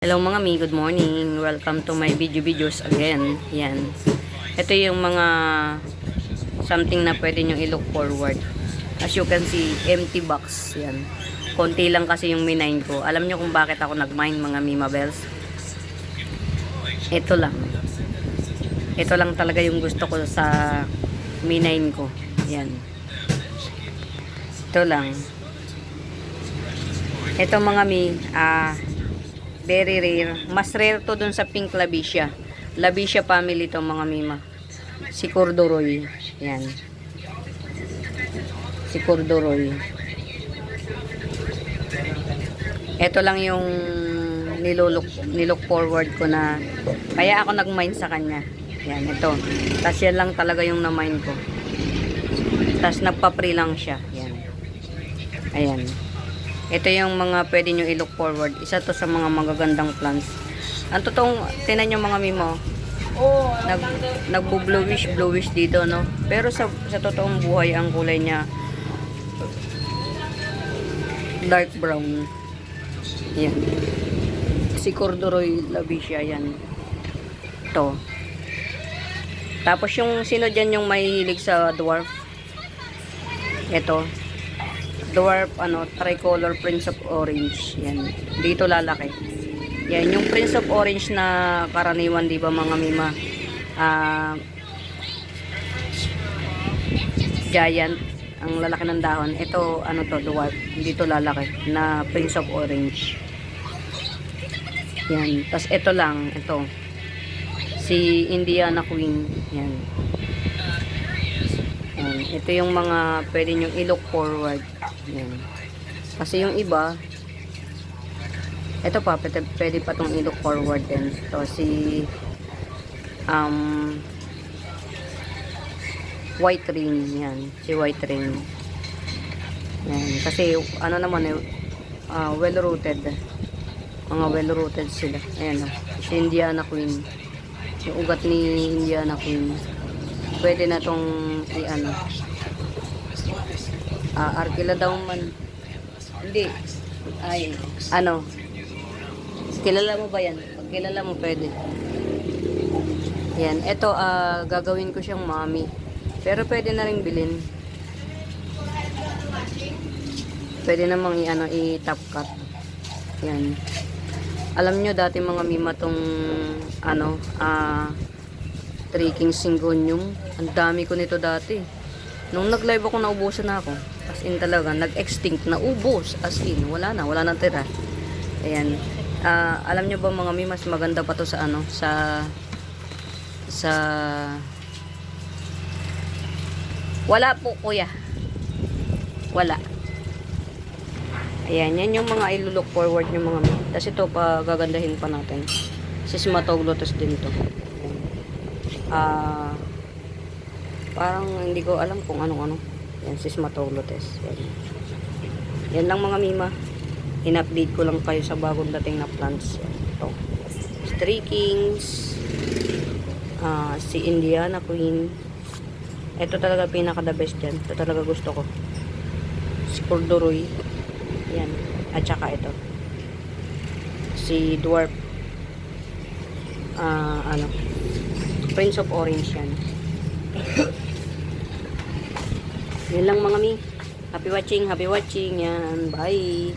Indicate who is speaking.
Speaker 1: Hello mga mi, good morning. Welcome to my videos again. Yan. Ito yung mga something na pwede nyo i-look forward. As you can see, empty box. Yan. Konti lang kasi yung minain ko. Alam nyo kung bakit ako nag-mine mga Mima Bells? Ito lang. Ito lang talaga yung gusto ko sa minain ko. Yan. Ito lang. Ito mga mi, very rare. Mas rare to dun sa pink labicia. Labicia family to mga mima. Si corduroy. Yan. Si corduroy. Ito lang yung nilook forward ko na kaya ako nag-mine sa kanya. Yan, ito. Tapos yan lang talaga yung na-mine ko. Tapos nagpa-free lang siya. Yan. Ayan. Ito yung mga pwede nyo i-look forward. Isa to sa mga magagandang plants. Ang totoong, tinan nyo mga mimo, nagbo-bluish dito, no? Pero sa totoong buhay, ang kulay niya, dark brown. Yan. Si corduroy labicia, yan. Ito. Tapos yung sino dyan yung mahilig sa dwarf? Ito. Dwarf, tricolor Prince of Orange. Yan. Dito lalaki. Yan. Yung Prince of Orange na karaniwan, di ba mga mima? Giant. Ang lalaki ng dahon. Ito, dwarf. Dito lalaki. Na Prince of Orange. Yan. Tapos ito lang. Ito. Si Indiana Queen. Yan. Yan. Ito yung mga pwede nyo i-look forward. Yan. Kasi yung iba, ito pa, pwede pa itong i-look forward din. Ito si white ring. Yan. Si white ring. Yan. Kasi naman well-rooted. Mga well-rooted sila. Ayan o. Si Indiana Queen. Yung ugat ni Indiana Queen. Pwede na itong Arkila daw man. Hindi. Ay, kilala mo ba yan? Pag kilala mo, pwede. Yan. Ito, gagawin ko siyang mommy. Pero pwede na rin bilhin. Pwede namang i-top cut. Yan. Alam nyo, dati mga mima tong, Three Kings Syngonium. Ang dami ko nito dati. Nung nag-live ako, naubusan na ako. As in talaga, nag-extinct, naubos. As in, wala na tira. Ayan. Alam nyo ba mga mi, mas maganda pa to sa wala po kuya. Wala. Ayan, yan yung mga i-look forward nyo mga mi. Tapos ito pa, gagandahin pa natin. Sismatoglotus din to. Parang hindi ko alam kung ano-ano. Yan, Sismatoglotus. Yan lang mga mima. In-update ko lang kayo sa bagong dating na plants. Yan. Ito. Three Kings. Si Indiana Queen. Ito talaga pinaka-the best dyan. Ito talaga gusto ko. Si corduroy. Yan. At saka ito. Si dwarf. Prince of Orange yan. Yan lang mga mi. Happy watching yan. Bye.